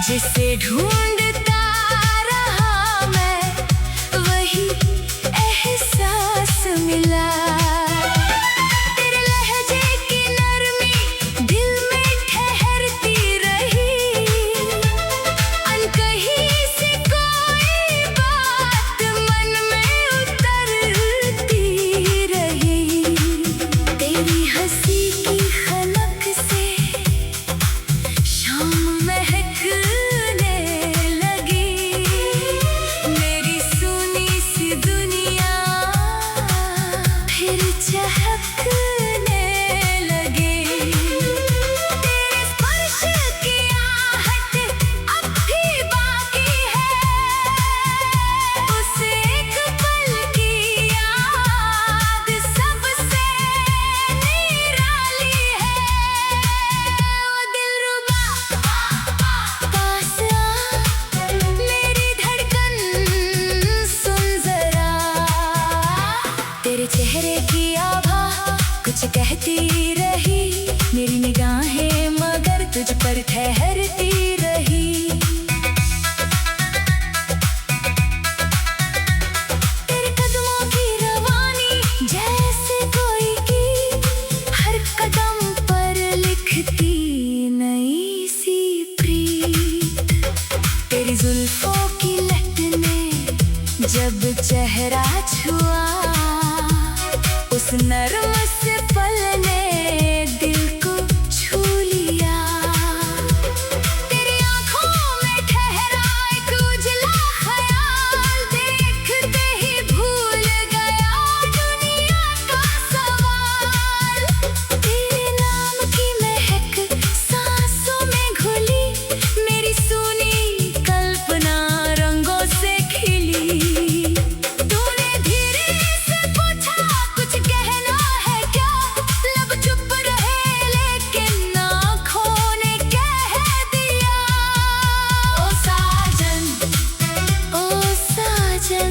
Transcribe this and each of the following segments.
जिसे ढूंढता रहा मैं, वही एहसास मिला। तेरे लहजे की नरमी दिल में ठहरती रही, अनकही से कोई बात मन में उतरती रही। तेरी हंसी की खलक से शाम महकने लगी, मेरी सुनी सी दुनिया फिर चहकने लगी। तेरे स्पर्श की आहट अब भी बाकी है, उस एक पल की याद सबसे निराली है। ओ दिलरुबा पास आ, मेरी धड़कन सुन जरा। तेरे चेहरे की आभा कुछ कहती रही, मेरी निगाहें मगर तुझ पर ठहरती रही। तेरे कदमों की रवानी जैसे कोई की, हर कदम पर लिखती नई सी प्रीत। तेरी जुल्फों की लट ने जब चेहरा छुआ, उस नरम से पल ने दिल को छू लिया। तेरी आंखों में ठहरा एक उजला ख्याल, देखते ही भूल गया दुनिया का सवाल। तेरे नाम की महक सांसों में घुली, मेरी सुनी कल्पना रंगों से खिली। तूने धीरे से पूछा कुछ कहना है क्या, लब चुप रहे लेकिन आँखों ने कह दिया। ओ साजन, ओ साजन,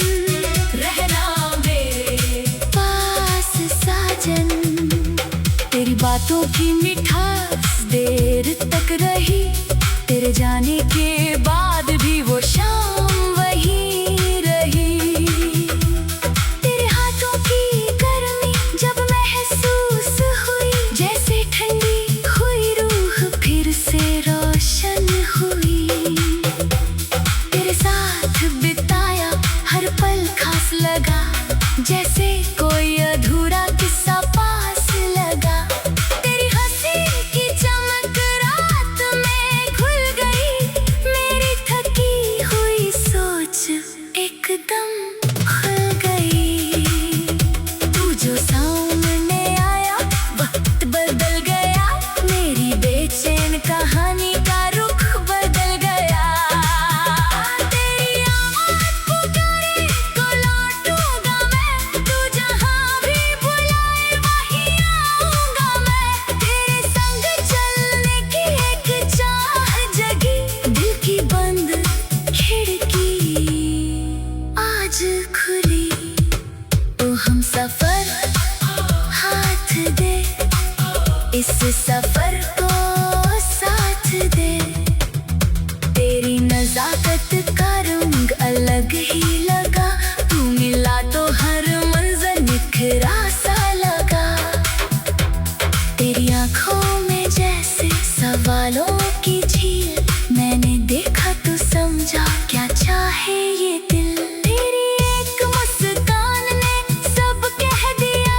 रहना मेरे पास साजन। तेरी बातों की मिठास देर तक रही, तेरे जाने के बाद भी वो शाम वहीं रही। तेरे हाथों की गर्मी जब महसूस हुई, जैसे ठंडी हुई रूह फिर से रोशन हुई। तेरे साथ बिताया हर पल खास लगा, जैसे कोई अधूरा किस्सा पास लगा। तेरी हंसी की चमक रात में घुल गई, मेरी थकी हुई सोच एकदम खुल गई। तू जो सामने आया वक्त बदल गया, मेरी बेचैन कहानी का रुख बदल गया। तेरी आवाज़ पुकारे तो लौटूंगा मैं, तू जहाँ भी बुलाए वहीं आऊंगा मैं। तेरे संग चलने की एक चाह जगी, दिल की बंद खिड़की आज खुली। तो हम सफर हाथ दे, इस सफर को साथ दे। तेरी नजाकत का रंग अलग ही लगा, तू मिला तो हर मंजर निखरा सा लगा। तेरी आंखों में जैसे सवालों की झील, मैंने देखा तो समझा क्या चाहे ये दिल। तेरी एक मुस्कान ने सब कह दिया,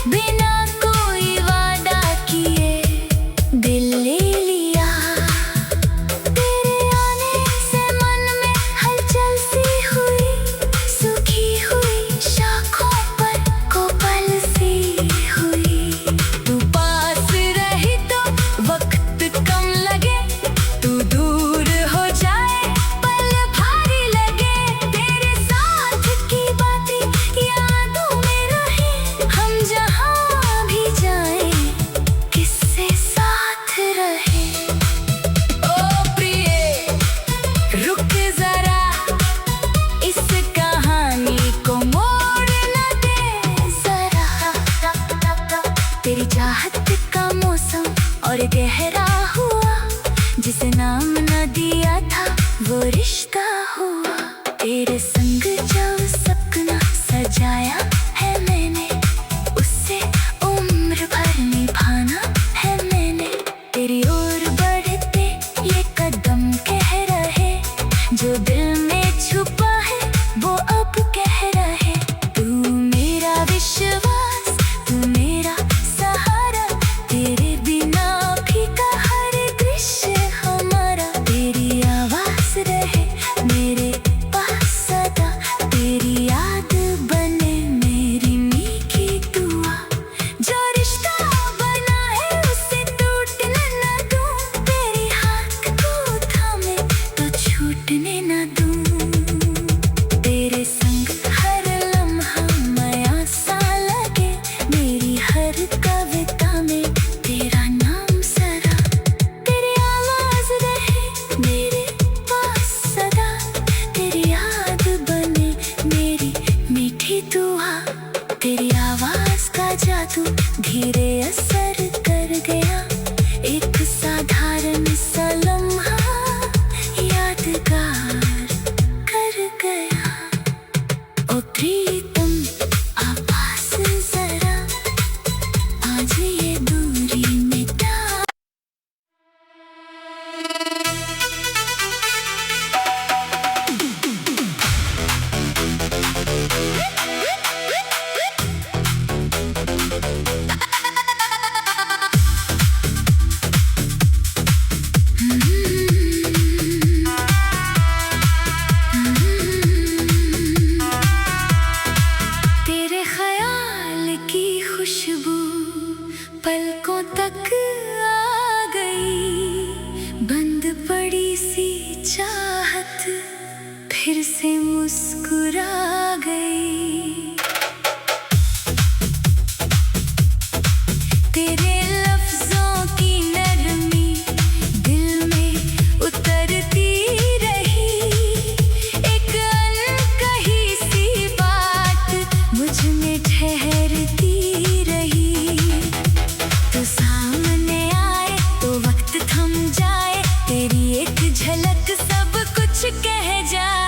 बिना कोई वादा किए दिल ले लिया। तेरे आने से मन में हलचल सी हुई, नाम न दिया था वो रिश्ता हुआ। तेरे संग जो सपना सजाया है मैंने, उससे उम्र भर निभाना है मैंने। तेरी ओर बढ़ते ये कदम कह रहे, जो दिल में छुपा है वो अब कह रहे। तू मेरा विश्वास, तू मेरा सहारा, तेरे बिना फीका हर दृश्य हमारा। तेरी आवाज रहे मेरे पास सदा, तेरी याद बने मेरी मीठी दुआ। जो रिश्ता बना है उसे टूटने न दूं, तेरी हाथ को थामे तो छूटने न दूं। तेरे संग हर लम्हा माया सा लगे, मेरी हर कविता में तेरा नाम सरा। तेरी आवाज रहे मेरे पास सदा, तेरी याद बने मेरी मीठी दुआ। तेरी आवाज का जादू धीरे असर कर गया, एक साधारण सा लम्हा यादगार कर गया। ओ प्रीतम आवाज जरा, आज ये दूरी मिटा। तेरे ख्याल की खुशबू पलकों तक आ गई, बंद पड़ी सी चाहत फिर से मुस्कुरा गई। तेरे लफ्जों की नरमी दिल में उतरती रही, एक अनकही सी बात मुझ में ठहरती रही। तो सामने आए तो वक्त थम जाए, तेरी एक झलक सब कुछ कह जाए।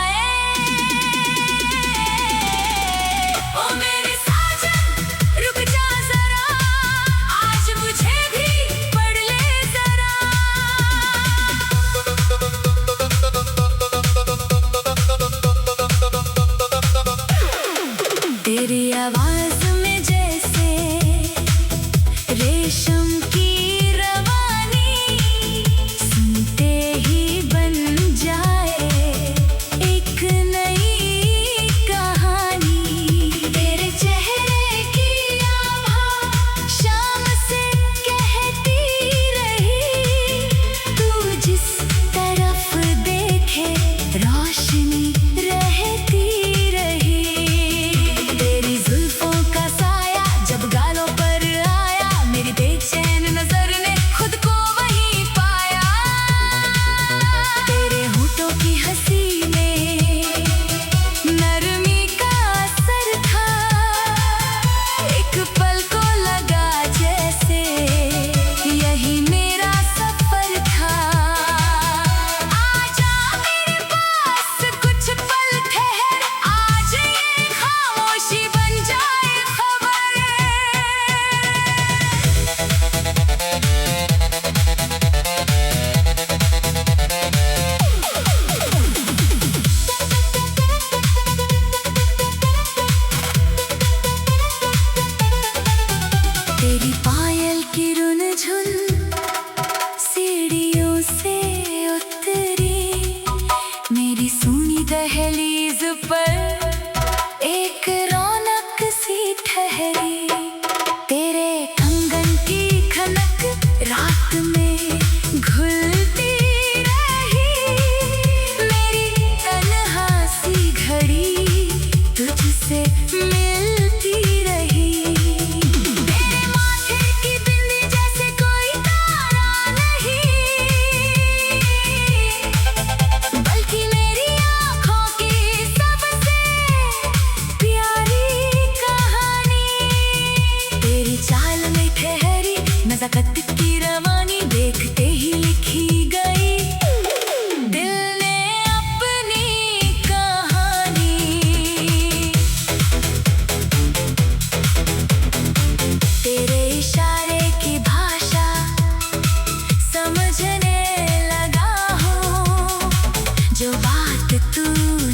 तू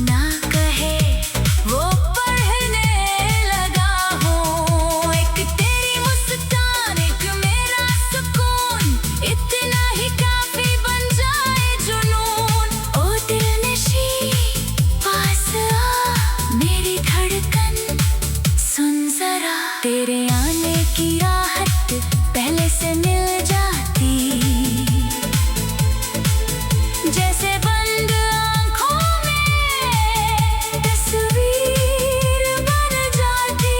ना कहे वो पढ़ने लगा हूँ। एक तेरी मुस्कान एक मेरा सुकून, इतना ही काफी बन जाए जुनून। ओ दिलनशी पास आ, मेरी धड़कन सुन जरा। तेरे आने की राहत पहले से मिल जाती, जैसे बंद आँखों में तस्वीर बन जाती।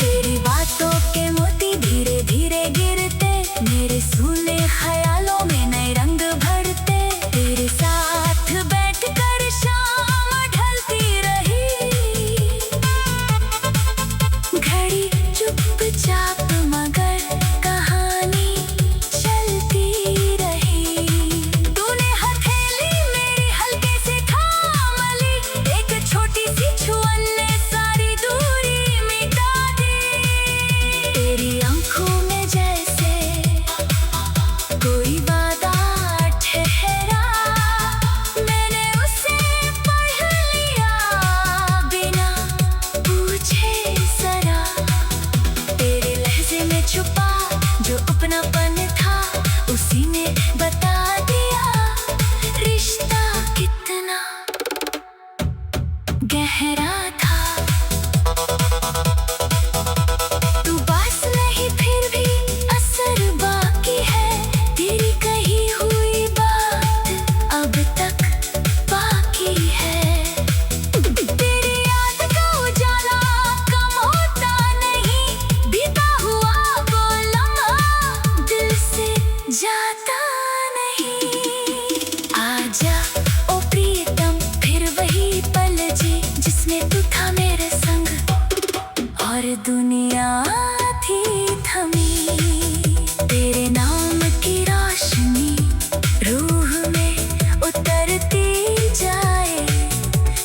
तेरी बातों के मोती धीरे धीरे गिरते, मेरे सूने ख्यालों में नए रंग भरते। तेरे साथ बैठकर शाम ढलती रही, घड़ी चुपचाप मगर कहानी चलती रही। तूने हथेली मेरी हल्के से थाम ली, एक छोटी सी छुअन ने सारी दूरी मिटा दी। तेरी आंखों में जैसे कोई वादा ठहरा, मैंने उसे पढ़ लिया बिना पूछे जरा। तेरे लहजे में छुपा जो अपनापन था, उसी ने बता दिया रिश्ता कितना गहरा था। तू पास नहीं फिर भी असर बाकी है, तेरी कही हुई बात अब तक बाकी है। तेरी याद का उजाला कम होता नहीं, बीता हुआ वो लम्हा दिल से जाता नहीं। आजा ओ प्रियतम, फिर वही पल जी जिसमें तू था मेरे संग, और दुनिया थी थमी। तेरे नाम की रोशनी रूह में उतरती जाए,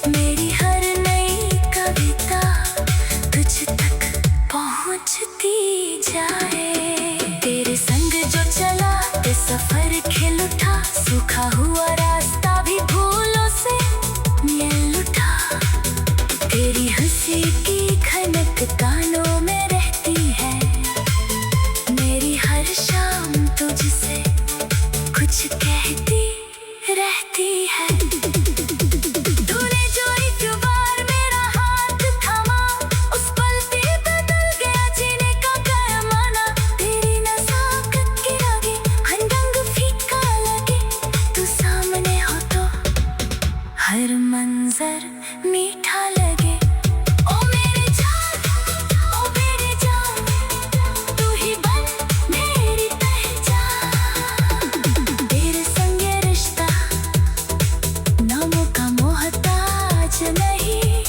मेरी हर नई कविता तुझ तक पहुंचती जाए। तेरे संग जो चला ते सफर खिल उठा, सूखा हुआ रास्ता भी फूलों से मिल उठा। तेरी हंसी की खनक कानों में रहती है, मेरी हर शाम तुझसे कुछ कहती रहती है। तूने जो एक बार मेरा हाथ थामा, उस पल पे बदल गया जीने का पैमाना। तेरी नज़ाकत के आगे हर रंग फीका लगे, तू सामने हो तो हर मंजर मीठा लगे। ओ मेरे जान, ओ मेरे जान, तू ही बन मेरी पहचान। तेरे संग ये रिश्ता नामों का मोहताज नहीं,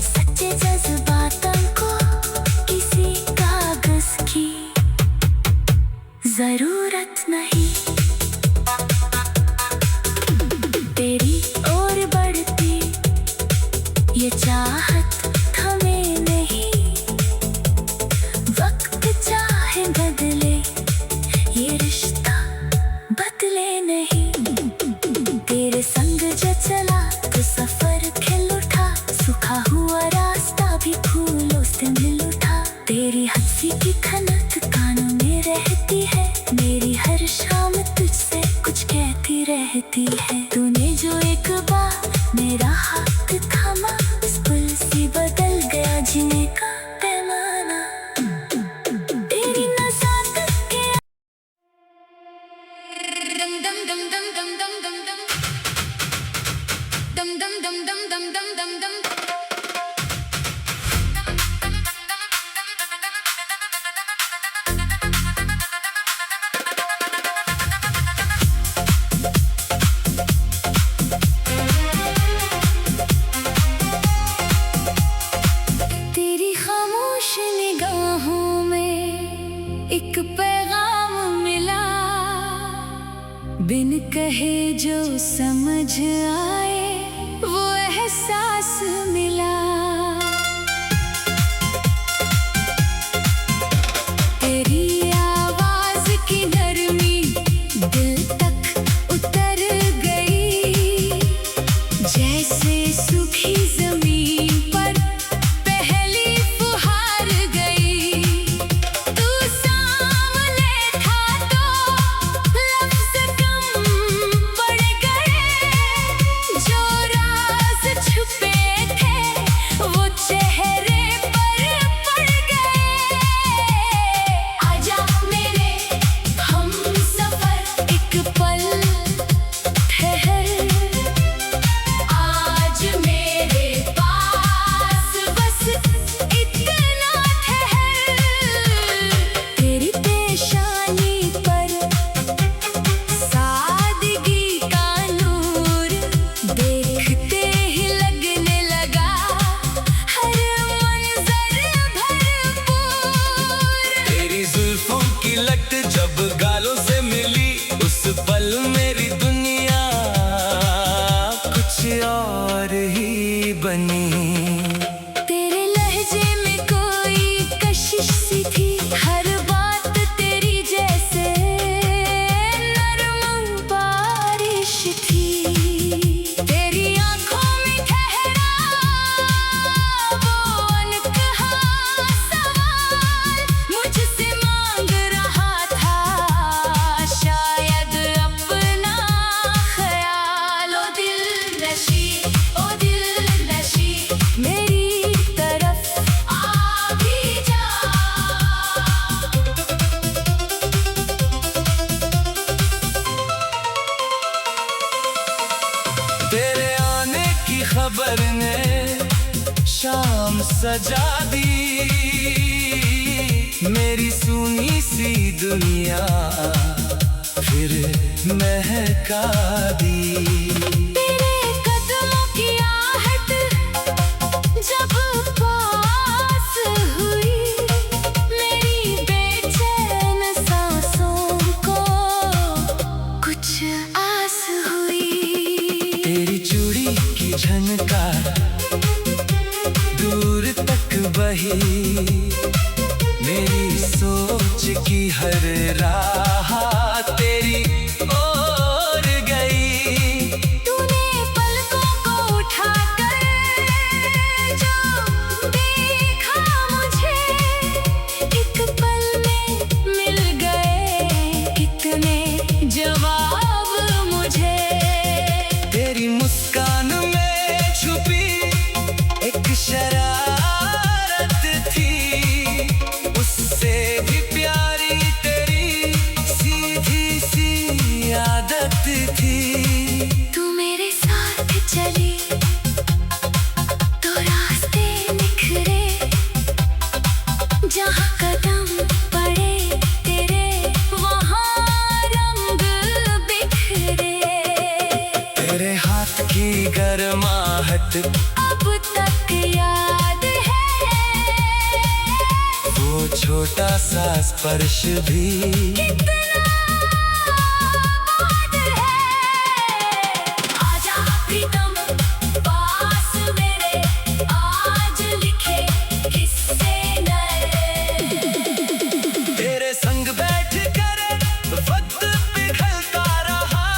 सच्चे जज्बातों को किसी कागज की जरूरत नहीं। तेरी ओर बढ़ती ये चाहत थमे नहीं, वक्त चाहे बदले ये रिश्ता बदले नहीं। तेरे संग जो चला तो सफर खिल उठा, सूखा हुआ रास्ता भी फूलों से मिल उठा। तेरी हंसी की खनक कानों में रहती है, मेरी हर शाम तुझसे कुछ कहती रहती है। तूने जो एक बार मेरा हाथ थामा, उस पल से बदल गया जीने का पैमाना। तेरी नज़ाकत के दम दम दम दम दम दम दम दम दम दम दम दम दम दम दम। तेरी खामोश निगाहों में एक पैगाम मिला, बिन कहे जो समझ आए वो एहसास मिला। खबर ने शाम सजा दी। मेरी सुनी सी दुनिया फिर महका दी। तेरे कदमों की आहट जब पास हुई, मेरी बेचैन सांसों को कुछ आस हुई। तेरी चूड़ी की झनकार दूर तक बही, मेरी सोच की हर राह तेरी ओर गई। तूने पलकों को उठाकर जो देखा मुझे, एक पल में मिल गए कितने जवाब मुझे। तेरी मुस्कान में छुपी एक शरारत थी, उससे भी प्यारी तेरी सीधी सी आदत थी। तू मेरे साथ चली तो रास्ते निखरे, जहाँ कदम पड़े तेरे वहाँ रंग बिखरे। तेरे हाथ की गर्माहट अब तक याद है, वो छोटा सा स्पर्श भी कितना बात है। आजा प्रीतम पास मेरे, आज लिखे किस्से नए। तेरे संग बैठ कर वक्त पिघलता रहा,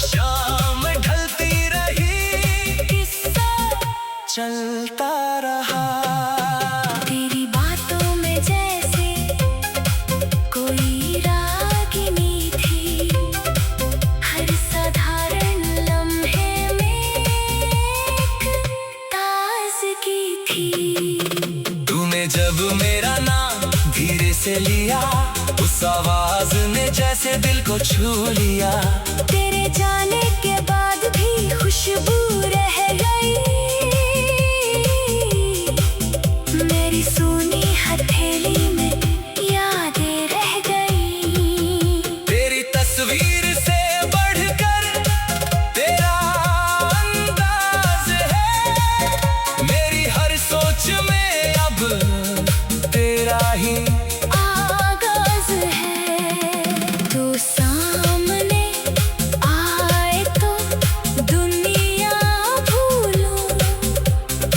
शाम ढलती रही, किस्सा चलता रहा। तेरी बातों में जैसे कोई रागिनी थी, हर साधारण लम्हे में एक ताज़गी थी। तूने जब मेरा नाम धीरे से लिया, उस आवाज ने जैसे दिल को छू लिया। तेरे जाने के बाद भी खुशबू रह गई, मेरी सूनी हथेली में यादें रह गई। तेरी तस्वीर से बढ़कर तेरा अंदाज है, मेरी हर सोच में अब तेरा ही आगाज है। तू सामने आए तो दुनिया भूलूं,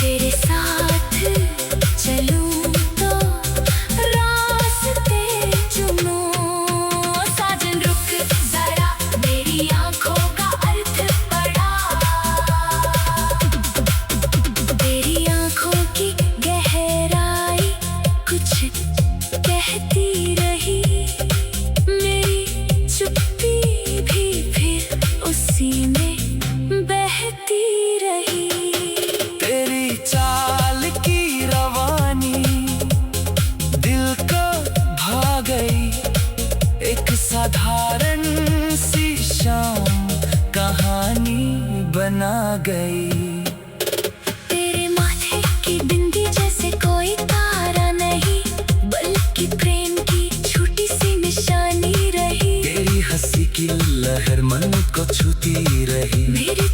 तेरे साथ चलूं तो रास्ते चुनूं। साजन रुक जरा, मेरी आंखों का अर्थ पढ़ा, तेरी आंखों की गहराई कुछ कहती रही, मेरी चुप्पी भी फिर उसी में बहती रही। तेरी चाल की रवानी दिल को भा गई, एक साधारण सी शाम कहानी बना गई। तेरे माथे की बिंदी जैसे कोई तारा नहीं, बल्कि प्रेम की छोटी सी निशानी रही। तेरी हंसी की लहर मन को छूती रही, मेरे